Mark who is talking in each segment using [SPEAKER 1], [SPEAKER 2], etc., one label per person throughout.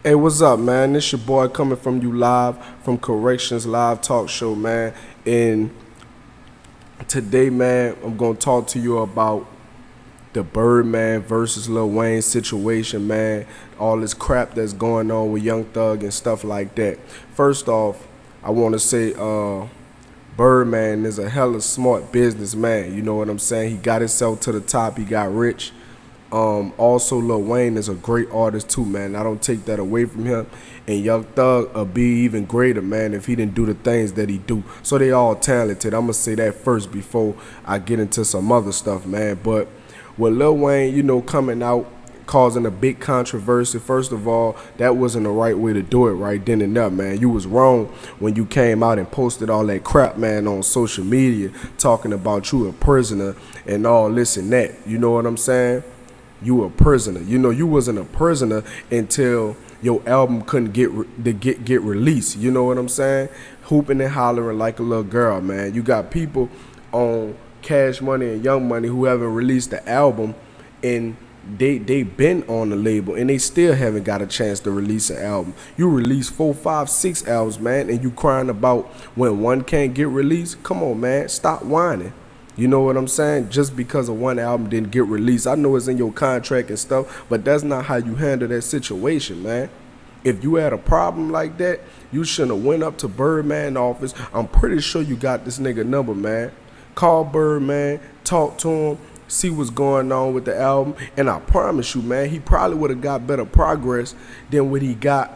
[SPEAKER 1] Hey, what's up, man? This your boy coming from you live from Corrections Live Talk Show, man. And today, man, I'm gonna talk to you about the Birdman versus Lil Wayne situation, man. All this crap that's going on with Young Thug and stuff like that. First off, I want to say, Birdman is a hella smart businessman. You know what I'm saying? He got himself to the top. He got rich. Also, Lil Wayne is a great artist too, man. I don't take that away from him. And Young Thug will be even greater, man, if he didn't do the things that he do. So they all talented. I'm gonna say that first before I get into some other stuff, man. But with Lil Wayne, coming out causing a big controversy. First of all, that wasn't the right way to do it right then and there, man. You was wrong when you came out and posted all that crap, man, on social media, talking about you a prisoner and all this and that. You know what I'm saying? You a prisoner. You wasn't a prisoner until your album couldn't get released. You know what I'm saying? Hooping and hollering like a little girl, man. You got people on Cash Money and Young Money who haven't released the album, and they been on the label and they still haven't got a chance to release an album. You release 4, 5, 6 albums, man, and you crying about when one can't get released? Come on, man, stop whining. You know what I'm saying? Just because of one album didn't get released. I know it's in your contract and stuff, but that's not how you handle that situation, man. If you had a problem like that, you shouldn't have went up to Birdman office. I'm pretty sure you got this nigga number, man. Call Birdman, talk to him, see what's going on with the album, and I promise you, man, he probably would have got better progress than what he got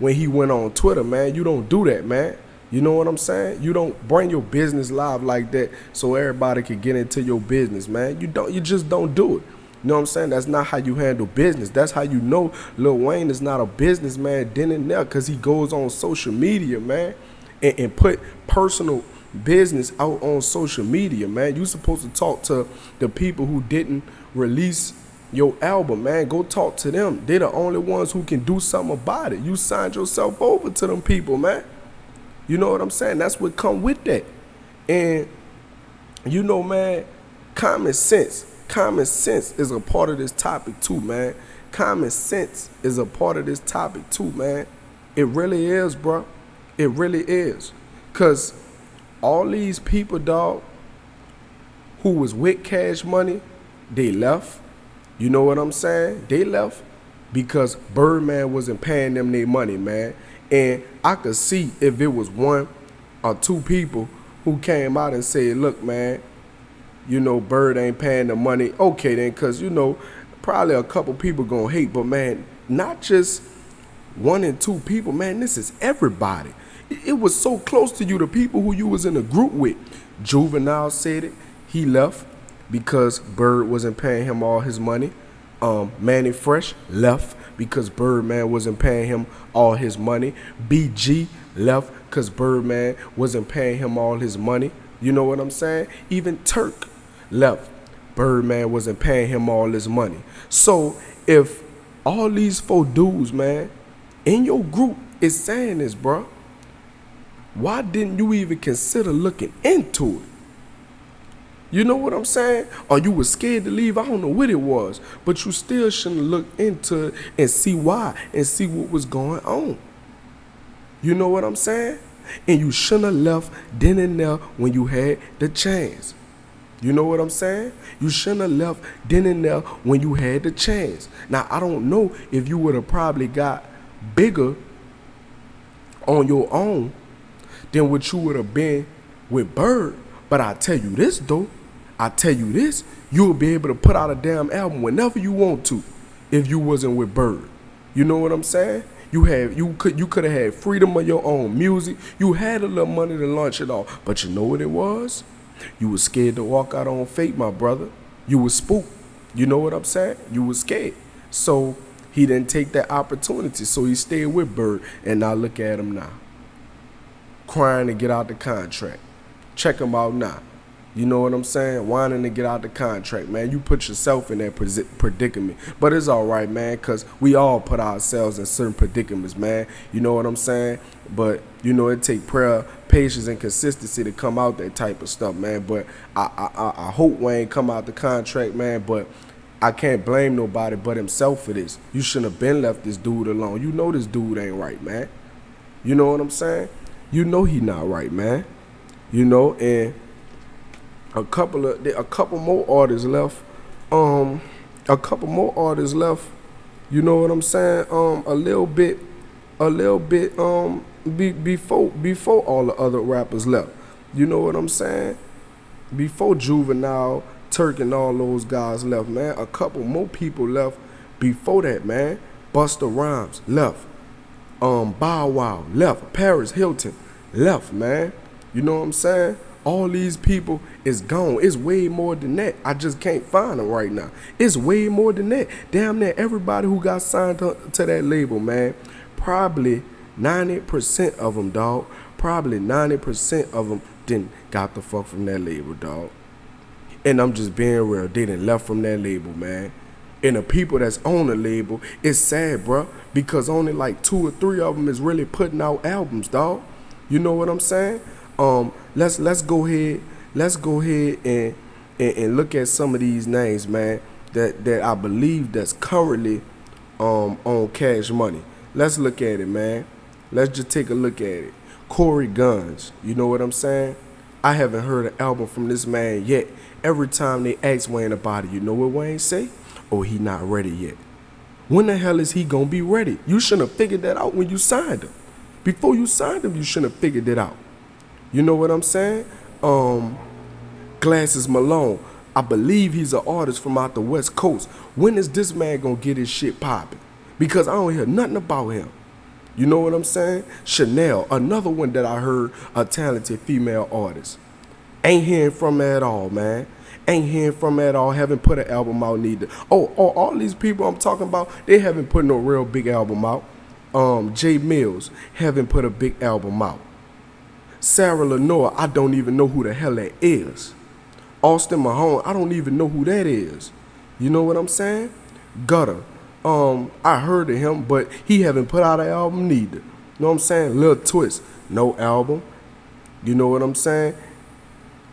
[SPEAKER 1] when he went on Twitter, man. You don't do that, man. You know what I'm saying? You don't bring your business live like that so everybody can get into your business, man. You just don't do it. You know what I'm saying? That's not how you handle business. That's how you know Lil Wayne is not a businessman then and there, because he goes on social media, man, and put personal business out on social media, man. You supposed to talk to the people who didn't release your album, man. Go talk to them. They're the only ones who can do something about it. You signed yourself over to them people, man. You know what I'm saying? That's what come with that. And man, common sense is a part of this topic too, man. Common sense is a part of this topic too, man. It really is, bro. It really is. Cause all these people, dog, who was with Cash Money, they left. You know what I'm saying? They left because Birdman wasn't paying them their money, man. And I could see if it was one or two people who came out and said, look, man, Bird ain't paying the money. Okay, then, because, probably a couple people gonna hate. But, man, not just one and two people, man. This is everybody. It was so close to you, the people who you was in a group with. Juvenile said it. He left because Bird wasn't paying him all his money. Manny Fresh left because Birdman wasn't paying him all his money. BG left because Birdman wasn't paying him all his money. You know what I'm saying? Even Turk left. Birdman wasn't paying him all his money. So if all these 4 dudes, man, in your group is saying this, bro, why didn't you even consider looking into it? You know what I'm saying? Or you were scared to leave? I don't know what it was. But you still shouldn't look into it and see why and see what was going on. You know what I'm saying? And you shouldn't have left then and there when you had the chance. You know what I'm saying? You shouldn't have left then and there when you had the chance. Now, I don't know if you would have probably got bigger on your own than what you would have been with Bird. But I tell you this, though. You'll be able to put out a damn album whenever you want to if you wasn't with Bird. You know what I'm saying? You could have had freedom of your own music. You had a little money to launch it off. But you know what it was? You was scared to walk out on faith, my brother. You was spooked. You know what I'm saying? You was scared. So he didn't take that opportunity. So he stayed with Bird. And now look at him now. Crying to get out the contract. Check him out now. You know what I'm saying? Whining to get out the contract, man. You put yourself in that predicament. But it's all right, man, because we all put ourselves in certain predicaments, man. You know what I'm saying? But, it take prayer, patience, and consistency to come out that type of stuff, man. But I hope Wayne come out the contract, man. But I can't blame nobody but himself for this. You shouldn't have been left this dude alone. You know this dude ain't right, man. You know what I'm saying? You know he not right, man. You know, and a couple more artists left. A couple more artists left. You know what I'm saying? A little bit before all the other rappers left. You know what I'm saying? Before Juvenile, Turk, and all those guys left, man. A couple more people left before that, man. Busta Rhymes left. Bow Wow left. Paris Hilton left, man. You know what I'm saying? All these people is gone. It's way more than that. I just can't find them right now. It's way more than that. Damn near everybody who got signed to that label, man. Probably 90% of them, dog. Probably 90% of them didn't got the fuck from that label, dog. And I'm just being real. They done left from that label, man. And the people that's on the label, it's sad, bro, because only like 2 or 3 of them is really putting out albums, dog. You know what I'm saying? Let's go ahead and look at some of these names, man, that I believe that's currently on Cash Money. Let's look at it, man. Let's just take a look at it. Corey Guns, you know what I'm saying? I haven't heard an album from this man yet. Every time they ask Wayne about it, you know what Wayne say? Oh, he not ready yet. When the hell is he gonna be ready? You shouldn't have figured that out when you signed him. Before you signed him, you shouldn't have figured it out. You know what I'm saying? Glasses Malone, I believe he's an artist from out the West Coast. When is this man gonna get his shit popping? Because I don't hear nothing about him. You know what I'm saying? Chanel, another one that I heard, a talented female artist. Ain't hearing from her at all, man. Ain't hearing from her at all. Haven't put an album out neither. Oh, all these people I'm talking about, they haven't put no real big album out. Jay Mills haven't put a big album out. Sarah Lenore, I don't even know who the hell that is. Austin Mahone, I don't even know who that is. You know what I'm saying? Gutter, I heard of him, but he haven't put out an album neither. You know what I'm saying? Lil Twist, no album. You know what I'm saying?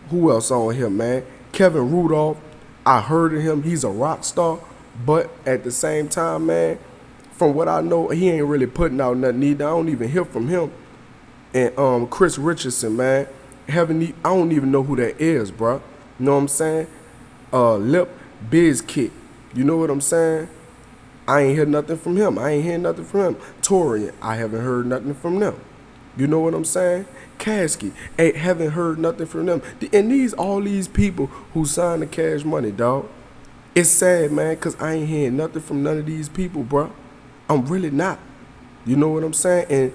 [SPEAKER 1] Who else on here, man? Kevin Rudolph, I heard of him. He's a rock star, but at the same time, man, from what I know, he ain't really putting out nothing either. I don't even hear from him. And Chris Richardson, man, I don't even know who that is, bro. You know what I'm saying? Lip Bizkit, you know what I'm saying? I ain't hear nothing from him. I ain't hear nothing from him. Torian, I haven't heard nothing from them. You know what I'm saying? Kasky, haven't heard nothing from them. And all these people who signed the Cash Money, dog. It's sad, man, because I ain't hearing nothing from none of these people, bro. I'm really not. You know what I'm saying? And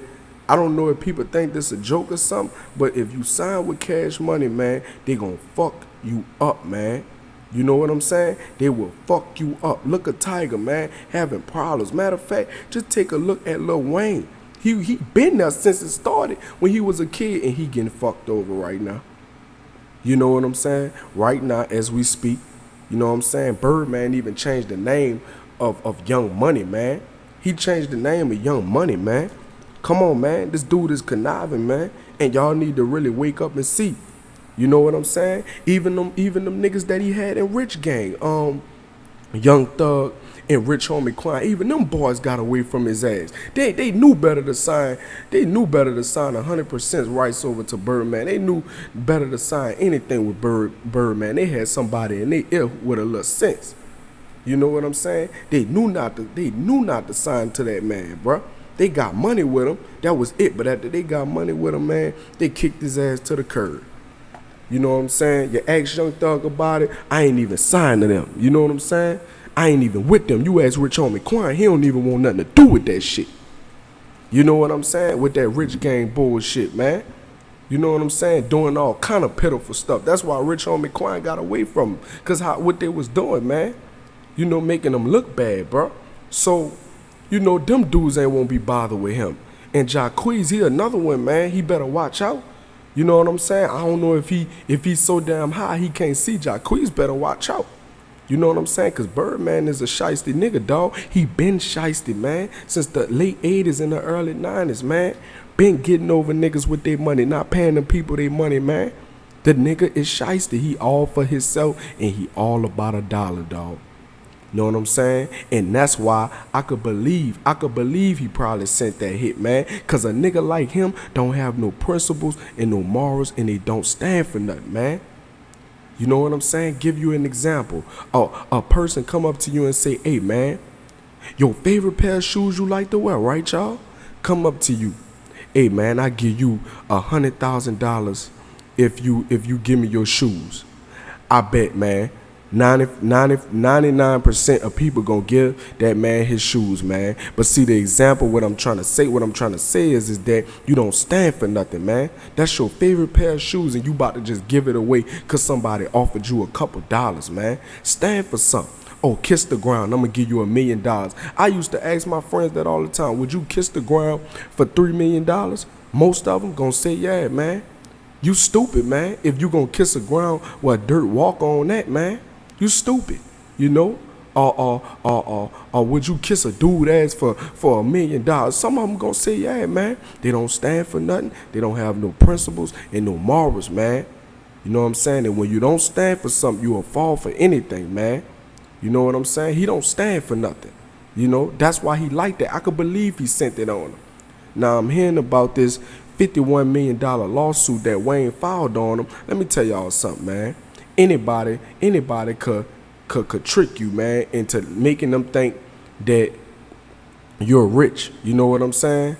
[SPEAKER 1] I don't know if people think this a joke or something, but if you sign with Cash Money, man, they gonna fuck you up, man. You know what I'm saying? They will fuck you up. Look at Tiger, man, having problems. Matter of fact, just take a look at Lil Wayne. He been there since it started when he was a kid, and he getting fucked over right now. You know what I'm saying? Right now, as we speak, you know what I'm saying? Birdman even changed the name of Young Money, man. He changed the name of Young Money, man. Come on, man. This dude is conniving, man. And y'all need to really wake up and see. You know what I'm saying? Even them niggas that he had in Rich Gang, Young Thug and Rich Homie Quan, even them boys got away from his ass. They knew better to sign. They knew better to sign 100% rights over to Birdman. They knew better to sign anything with Birdman. They had somebody in their ear with a little sense. You know what I'm saying? They knew not to sign to that man, bruh. They got money with him. That was it. But after they got money with him, man, they kicked his ass to the curb. You know what I'm saying? You ask Young Thug about it, I ain't even signed to them. You know what I'm saying? I ain't even with them. You ask Rich Homie Quan, he don't even want nothing to do with that shit. You know what I'm saying? With that Rich Gang bullshit, man. You know what I'm saying? Doing all kind of pitiful stuff. That's why Rich Homie Quan got away from him. Because what they was doing, man. You know, making them look bad, bro. So, you know, them dudes ain't won't be bothered with him. And Jacquees, he another one, man. He better watch out. You know what I'm saying? I don't know if he's so damn high he can't see. Jacquees better watch out. You know what I'm saying? Because Birdman is a shiesty nigga, dog. He been shiesty, man, since the late 80s and the early 90s, man. Been getting over niggas with their money, not paying them people their money, man. The nigga is shiesty. He all for himself, and he all about a dollar, dog. Know what I'm saying? And that's why I could believe he probably sent that hit, man. Cause a nigga like him don't have no principles and no morals, and they don't stand for nothing, man. You know what I'm saying? Give you an example. A person come up to you and say, hey man, your favorite pair of shoes you like to wear, right y'all? Come up to you. Hey man, I give you $100,000 if you give me your shoes. I bet, man, 99% of people gonna give that man his shoes, man. But see, the example, what I'm trying to say is that you don't stand for nothing, man. That's your favorite pair of shoes and you about to just give it away because somebody offered you a couple dollars, man. Stand for something. Oh, kiss the ground, I'm gonna give you $1 million. I used to ask my friends that all the time. Would you kiss the ground for $3 million? Most of them gonna say, yeah, man. You stupid, man. If you gonna kiss the ground, well, dirt walk on that, man. You stupid, you know? Or would you kiss a dude ass for $1 million? Some of them gonna say, yeah, man. They don't stand for nothing. They don't have no principles and no morals, man. You know what I'm saying? And when you don't stand for something, you will fall for anything, man. You know what I'm saying? He don't stand for nothing. You know, that's why he liked that. I could believe he sent it on him. Now I'm hearing about this $51 million lawsuit that Wayne filed on him. Let me tell y'all something, man. Anybody could trick you, man, into making them think that you're rich. You know what I'm saying?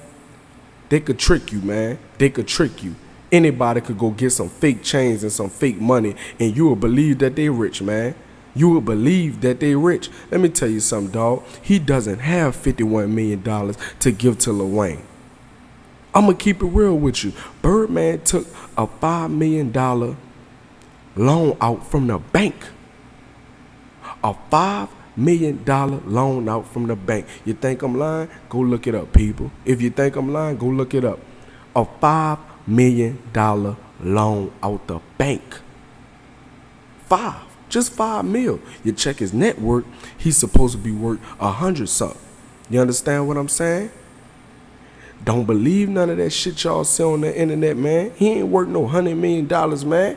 [SPEAKER 1] They could trick you, man. They could trick you. Anybody could go get some fake chains and some fake money, and you will believe that they rich, man. You will believe that they rich. Let me tell you something, dog. He doesn't have $51 million to give to Lil Wayne. I'm going to keep it real with you. Birdman took a $5 million loan out from the bank. A $5 million loan out from the bank. You think I'm lying? Go look it up, people. If you think I'm lying, go look it up. A $5 million loan out the bank. Just $5 million. You check his net worth, he's supposed to be worth 100 something. You understand what I'm saying? Don't believe none of that shit y'all see on the internet, man. He ain't worth no $100 million, man.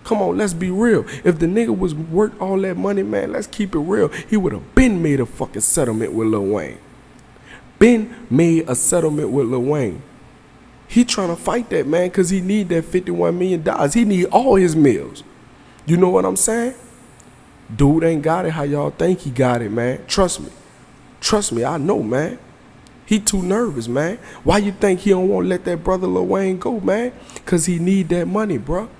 [SPEAKER 1] Come on, let's be real. If the nigga was worth all that money, man, let's keep it real. He would have been made a fucking settlement with Lil Wayne. Been made a settlement with Lil Wayne. He trying to fight that, man, because he need that $51 million. He need all his meals. You know what I'm saying? Dude ain't got it how y'all think he got it, man. Trust me. Trust me, I know, man. He too nervous, man. Why you think he don't want to let that brother Lil Wayne go, man? Because he need that money, bro.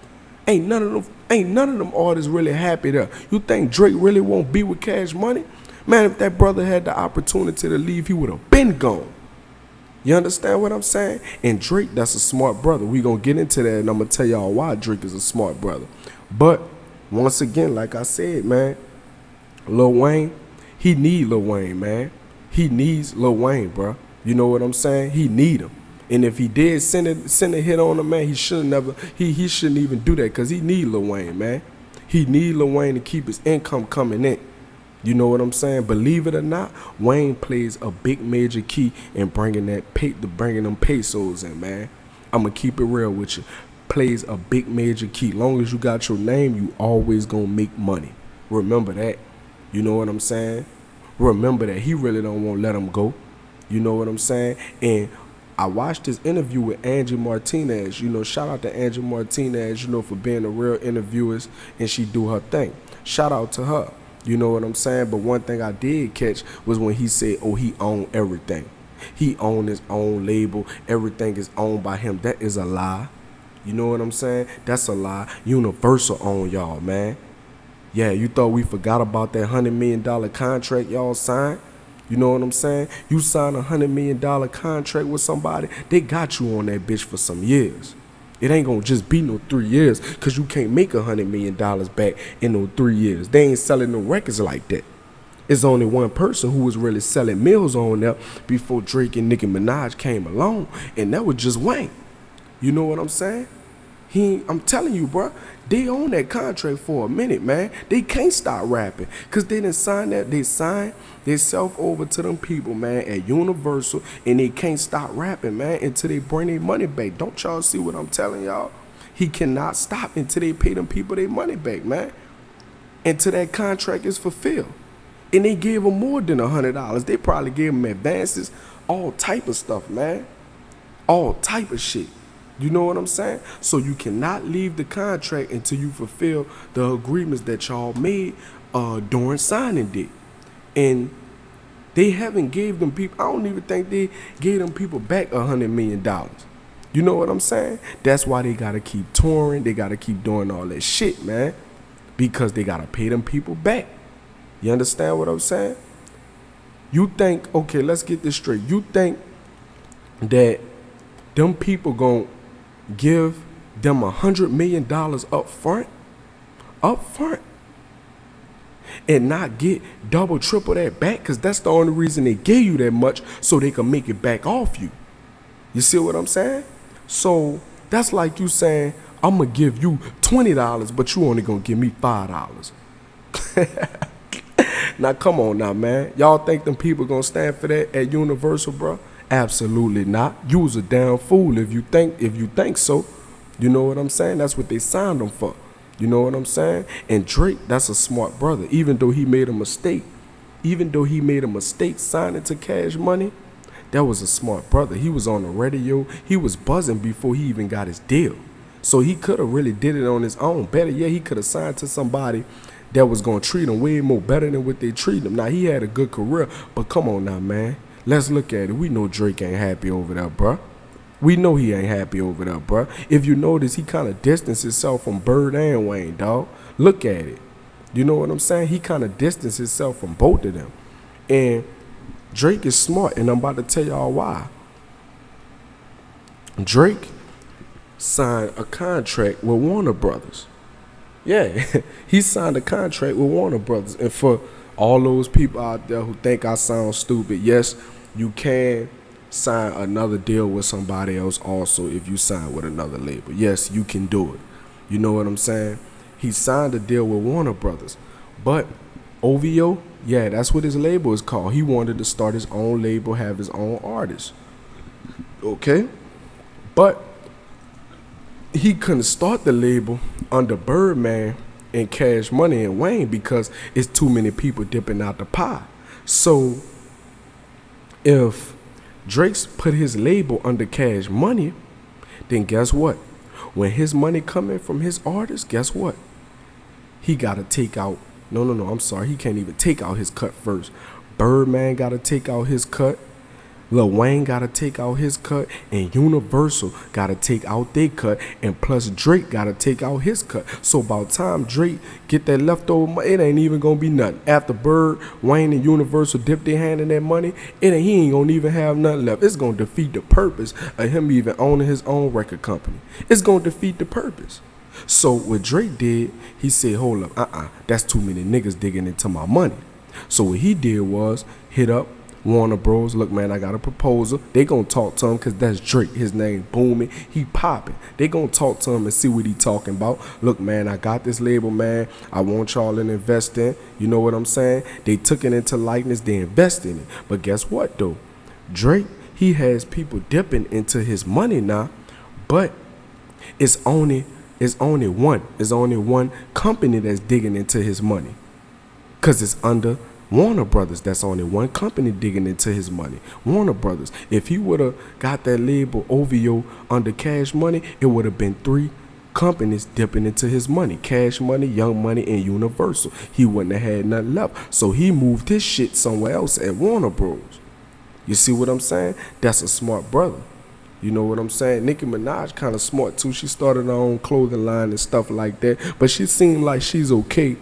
[SPEAKER 1] Ain't none of them artists really happy there. You think Drake really won't be with Cash Money? Man, if that brother had the opportunity to leave, he would have been gone. You understand what I'm saying? And Drake, that's a smart brother. We gonna get into that, and I'm gonna tell y'all why Drake is a smart brother. But once again, like I said, man, Lil Wayne, he need Lil Wayne, man. He needs Lil Wayne, bro. You know what I'm saying? He need him. And if he did send a hit on him, man, he shouldn't even do that, because he need Lil Wayne, man. He need Lil Wayne to keep his income coming in. You know what I'm saying? Believe it or not, Wayne plays a big major key in bringing them pesos in, man. I'm going to keep it real with you. Plays a big major key. Long as you got your name, you always going to make money. Remember that. You know what I'm saying? Remember that. He really don't want to let him go. You know what I'm saying? And I watched this interview with Angie Martinez. You know, shout out to Angie Martinez, you know, for being a real interviewer, and she do her thing. Shout out to her. You know what I'm saying? But one thing I did catch was when he said, oh, he owned everything. He owned his own label. Everything is owned by him. That is a lie. You know what I'm saying? That's a lie. Universal own y'all, man. Yeah, you thought we forgot about that $100 million contract y'all signed? You know what I'm saying? You sign a $100 million contract with somebody, they got you on that bitch for some years. It ain't gonna just be no 3 years, because you can't make $100 million back in no 3 years. They ain't selling no records like that. It's only one person who was really selling mills on there before Drake and Nicki Minaj came along, and that was just Wayne. You know what I'm saying? I'm telling you, bro, they own that contract for a minute, man. They can't stop rapping, because they didn't sign that. They signed themselves over to them people, man, at Universal, and they can't stop rapping, man, until they bring their money back. Don't y'all see what I'm telling y'all? He cannot stop until they pay them people their money back, man, until that contract is fulfilled. And they gave him more than $100. They probably gave him advances, all type of stuff, man. All type of shit. You know what I'm saying? So you cannot leave the contract until you fulfill the agreements that y'all made during signing it. And they haven't gave them people, I don't even think they gave them people back $100 million. You know what I'm saying? That's why they gotta keep touring. They gotta keep doing all that shit, man. Because they gotta pay them people back. You understand what I'm saying? You think, okay, let's get this straight. You think that them people gonna give them $100 million up front, and not get double, triple that back? Because that's the only reason they gave you that much, so they can make it back off you. You see what I'm saying? So that's like you saying, I'm gonna give you $20, but you only gonna give me $5. Now come on now, man. Y'all think them people gonna stand for that at Universal, bro? Absolutely not. You was a damn fool if you think so. You know what I'm saying? That's what they signed them for. You know what I'm saying? And Drake, that's a smart brother. Even though he made a mistake signing to Cash Money, that was a smart brother. He was on the radio. He was buzzing before he even got his deal. So he could have really did it on his own. Better yet, he could have signed to somebody that was going to treat him way more better than what they treat him. Now, he had a good career, but come on now, man. Let's look at it. We know Drake ain't happy over there, bruh. We know he ain't happy over there, bruh. If you notice, he kind of distanced himself from Bird and Wayne, dog. Look at it. You know what I'm saying? He kind of distanced himself from both of them. And Drake is smart, and I'm about to tell y'all why. Drake signed a contract with Warner Brothers. Yeah, he signed a contract with Warner Brothers. And for all those people out there who think I sound stupid, yes, you can sign another deal with somebody else also if you sign with another label. Yes, you can do it. You know what I'm saying? He signed a deal with Warner Brothers. But OVO, yeah, that's what his label is called. He wanted to start his own label, have his own artists. Okay? But he couldn't start the label under Birdman and Cash Money and Wayne because it's too many people dipping out the pie. So if Drake's put his label under Cash Money, then guess what? When his money coming from his artists, guess what? He gotta take out, I'm sorry, he can't even take out his cut first. Birdman gotta take out his cut. Lil Wayne gotta take out his cut, and Universal gotta take out their cut, and plus Drake gotta take out his cut. So by the time Drake get that leftover money, it ain't even gonna be nothing. After Bird, Wayne, and Universal dip their hand in that money, he ain't gonna even have nothing left. It's gonna defeat the purpose of him even owning his own record company. It's gonna defeat the purpose. So what Drake did, he said, hold up, that's too many niggas digging into my money. So what he did was hit up Warner Bros. Look, man, I got a proposal. They gonna talk to him because that's Drake. His name booming. He popping. They gonna talk to him and see what he talking about. Look, man, I got this label, man. I want y'all to invest in. You know what I'm saying? They took it into likeness. They invest in it. But guess what, though? Drake, he has people dipping into his money now. But it's only one company that's digging into his money. Because it's under Warner Brothers. That's only one company digging into his money. Warner Brothers. If he would have got that label OVO under Cash Money, it would have been 3 companies dipping into his money. Cash Money, Young Money, and Universal. He wouldn't have had nothing left. So he moved his shit somewhere else at Warner Bros. You see what I'm saying? That's a smart brother. You know what I'm saying? Nicki Minaj kind of smart too. She started her own clothing line and stuff like that. But she seemed like she's okay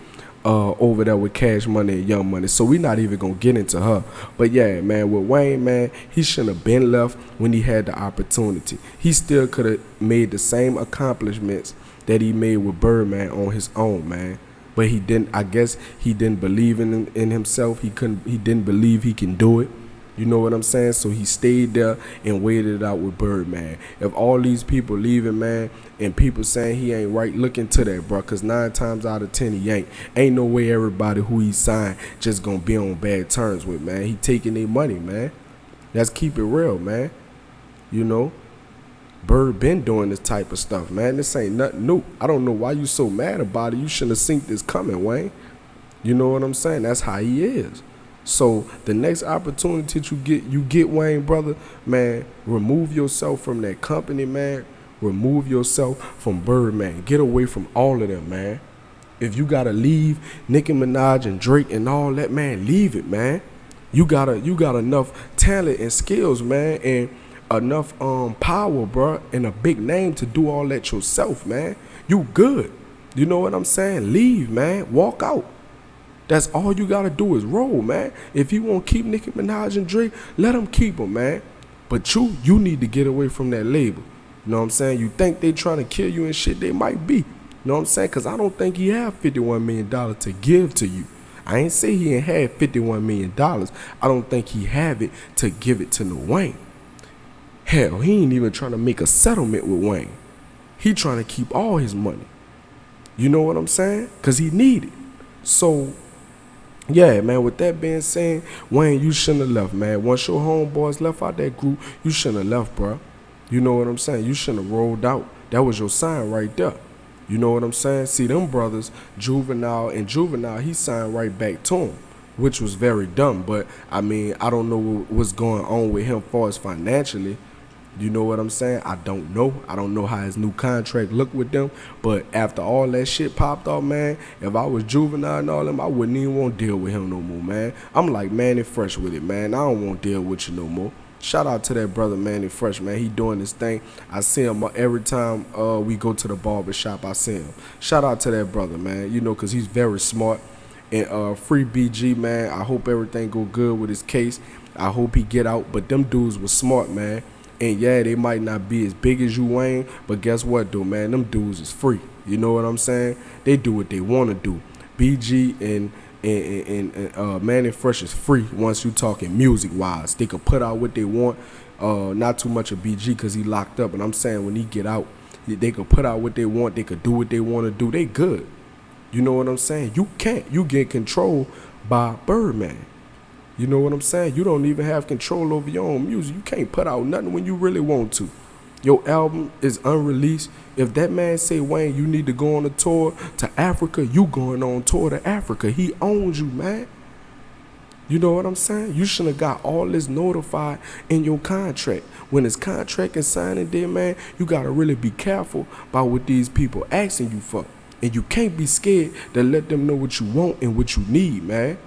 [SPEAKER 1] over there with Cash Money and Young Money. So we not even gonna get into her. But yeah, man, with Wayne, man, he shouldn't have been left when he had the opportunity. He still could have made the same accomplishments that he made with Birdman on his own, man. But he didn't. I guess he didn't believe in himself. He didn't believe he can do it. You know what I'm saying? So he stayed there and waited it out with Birdman. If all these people leaving, man, and people saying he ain't right, look into that, bro. Because 9 times out of 10, he ain't. Ain't no way everybody who he signed just going to be on bad terms with, man. He taking their money, man. Let's keep it real, man. You know? Bird been doing this type of stuff, man. This ain't nothing new. I don't know why you so mad about it. You shouldn't have seen this coming, Wayne. You know what I'm saying? That's how he is. So the next opportunity that you get Wayne, brother, man, remove yourself from that company, man. Remove yourself from Birdman. Get away from all of them, man. If you gotta leave Nicki Minaj and Drake and all that, man, leave it, man. You got enough talent and skills, man, and enough power, bro, and a big name to do all that yourself, man. You good. You know what I'm saying? Leave, man. Walk out. That's all you gotta do is roll, man. If you want to keep Nicki Minaj and Drake, let them keep them, man. But you need to get away from that label. You know what I'm saying? You think they trying to kill you and shit, they might be. You know what I'm saying? Because I don't think he have $51 million to give to you. I ain't say he ain't had $51 million. I don't think he have it to give it to Lil Wayne. Hell, he ain't even trying to make a settlement with Wayne. He trying to keep all his money. You know what I'm saying? Because he need it. So, yeah, man, with that being said, Wayne, you shouldn't have left, man. Once your homeboys left out that group, you shouldn't have left, bro. You know what I'm saying? You shouldn't have rolled out. That was your sign right there. You know what I'm saying? See, them brothers, Juvenile, he signed right back to him, which was very dumb. But, I mean, I don't know what's going on with him as far as financially. You know what I'm saying? I don't know. I don't know how his new contract look with them. But after all that shit popped off, man, if I was Juvenile and all them, I wouldn't even want to deal with him no more, man. I'm like Manny Fresh with it, man. I don't want to deal with you no more. Shout out to that brother Manny Fresh, man. He doing his thing. I see him every time we go to the barber shop. I see him. Shout out to that brother, man. You know, because he's very smart. And free BG, man. I hope everything go good with his case. I hope he get out. But them dudes was smart, man. And yeah, they might not be as big as you, Wayne, but guess what, though, man? Them dudes is free. You know what I'm saying? They do what they want to do. BG and Manny Fresh is free once you talking music-wise. They could put out what they want. Not too much of BG because he locked up. And I'm saying when he get out, they could put out what they want. They could do what they want to do. They good. You know what I'm saying? You can't. You get controlled by Birdman. You know what I'm saying? You don't even have control over your own music. You can't put out nothing when you really want to. Your album is unreleased. If that man say, Wayne, you need to go on a tour to Africa, you going on tour to Africa. He owns you, man. You know what I'm saying? You shouldn't have got all this notified in your contract. When his contract is signed in there, man, you got to really be careful about what these people asking you for. And you can't be scared to let them know what you want and what you need, man.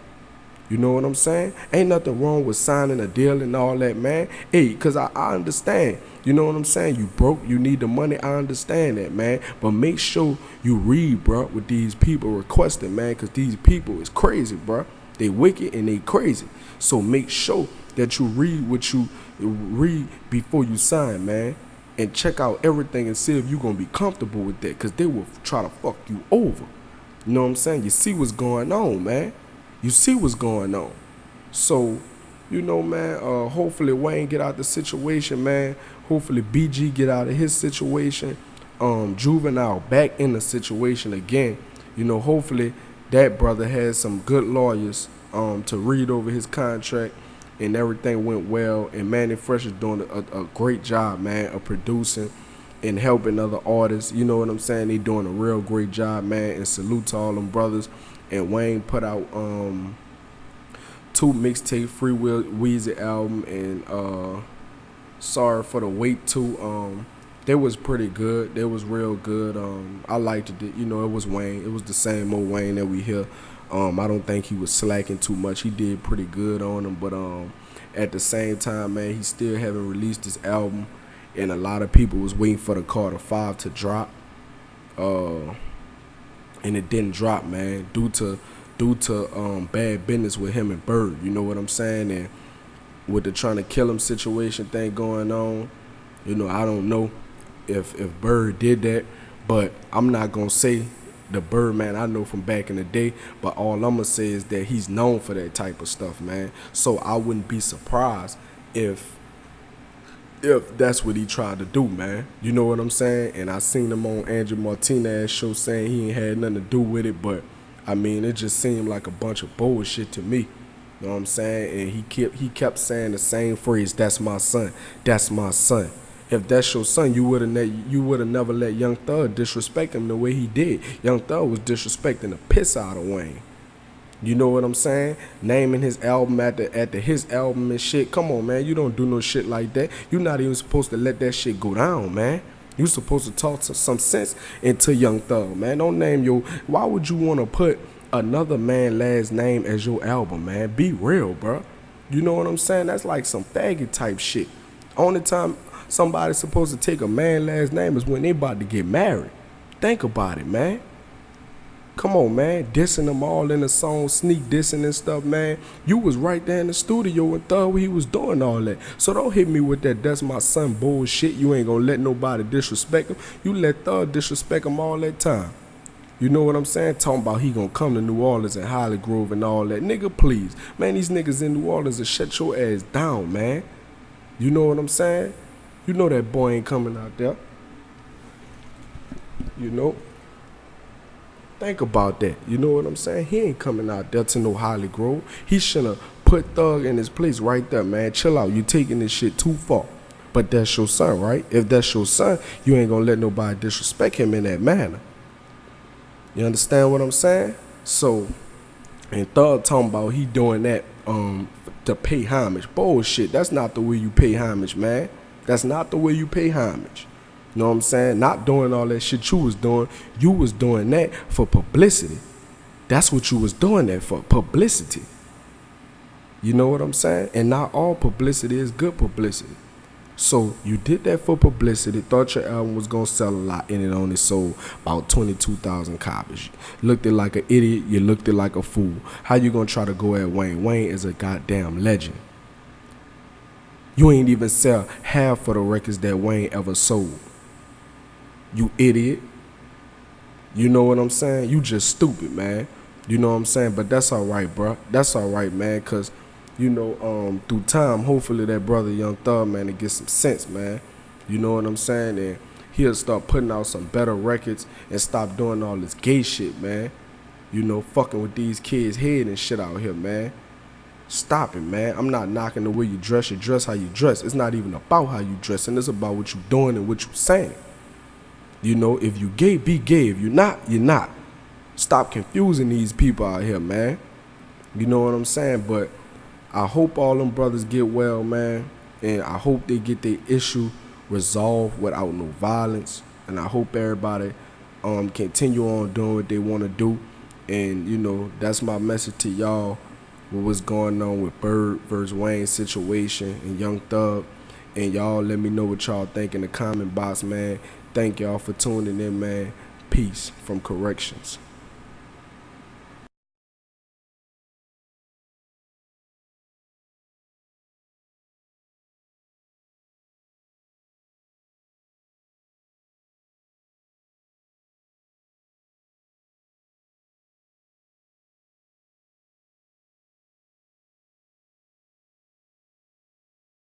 [SPEAKER 1] You know what I'm saying? Ain't nothing wrong with signing a deal and all that, man. Hey, because I understand. You know what I'm saying? You broke, you need the money. I understand that, man. But make sure you read, bro, what these people requesting, man, because these people is crazy, bro. They wicked and they crazy. So make sure that you read what you read before you sign, man. And check out everything and see if you're going to be comfortable with that, because they will try to fuck you over. You know what I'm saying? You see what's going on, man. You see what's going on. So, you know, man, hopefully Wayne get out the situation, man. Hopefully BG get out of his situation. Juvenile back in the situation again. You know, hopefully that brother has some good lawyers to read over his contract and everything went well. And Manny Fresh is doing a great job, man, of producing and helping other artists. You know what I'm saying? They doing a real great job, man. And salute to all them brothers. And Wayne put out 2 mixtape, Free Weezy album, and Sorry for the Wait 2. They was pretty good. They was real good. I liked it. You know, it was Wayne. It was the same old Wayne that we hear. I don't think he was slacking too much. He did pretty good on them. But at the same time, man, he still haven't released his album. And a lot of people was waiting for the Carter 5 to drop. And it didn't drop, man, due to bad business with him and Bird. You know what I'm saying? And with the trying to kill him situation thing going on, you know, I don't know if Bird did that, but I'm not gonna say the Birdman I know from back in the day, but all I'm gonna say is that he's known for that type of stuff, man. So I wouldn't be surprised if that's what he tried to do, man. You know what I'm saying? And I seen him on Andrew Martinez's show saying he ain't had nothing to do with it, but I mean, it just seemed like a bunch of bullshit to me. You know what I'm saying? And he kept saying the same phrase, "That's my son. That's my son." If that's your son, you would have never let Young Thug disrespect him the way he did. Young Thug was disrespecting the piss out of Wayne. You know what I'm saying? Naming his album after his album and shit. Come on, man. You don't do no shit like that. You're not even supposed to let that shit go down, man. You supposed to talk to some sense into Young Thug, man. Don't name your. Why would you want to put another man's last name as your album, man? Be real, bro. You know what I'm saying? That's like some faggot type shit. Only time somebody's supposed to take a man's last name is when they about to get married. Think about it, man. Come on, man. Dissing them all in the song, sneak dissing and stuff, man. You was right there in the studio and Thug he was doing all that. So don't hit me with that that's my son bullshit. You ain't gonna let nobody disrespect him. You let Thug disrespect him all that time. You know what I'm saying? Talking about he gonna come to New Orleans and Holly Grove and all that. Nigga, please. Man, these niggas in New Orleans will shut your ass down, man. You know what I'm saying? You know that boy ain't coming out there. You know? Think about that. You know what I'm saying? He ain't coming out there to no Holly Grove. He should have put Thug in his place right there, man. Chill out. You taking this shit too far. But that's your son, right? If that's your son, you ain't gonna let nobody disrespect him in that manner. You understand what I'm saying? So, and Thug talking about he doing that to pay homage. Bullshit. That's not the way you pay homage, man. That's not the way you pay homage. You know what I'm saying? Not doing all that shit you was doing. You was doing that for publicity. That's what you was doing that for, publicity. You know what I'm saying? And not all publicity is good publicity. So you did that for publicity, thought your album was going to sell a lot, and it only sold about 22,000 copies. Looked it like an idiot, you looked it like a fool. How you going to try to go at Wayne? Wayne is a goddamn legend. You ain't even sell half of the records that Wayne ever sold. You idiot. You know what I'm saying? You just stupid, man. You know what I'm saying? But that's all right, bro. That's all right, man, because, you know, through time, hopefully that brother Young Thug, man, to get some sense, man. You know what I'm saying? And he'll start putting out some better records and stop doing all this gay shit, man. You know, fucking with these kids' head and shit out here, man. Stop it, man. I'm not knocking the way you dress. You dress how you dress. It's not even about how you dress, and it's about what you doing and what you saying. You know, if you gay, be gay. If you're not, you're not. Stop confusing these people out here, man. You know what I'm saying? But I hope all them brothers get well, man. And I hope they get their issue resolved without no violence. And I hope everybody continue on doing what they want to do. And, you know, that's my message to y'all with what's going on with Bird versus Wayne situation and Young Thug. And y'all let me know what y'all think in the comment box, man. Thank y'all for tuning in, man. Peace from Corrections.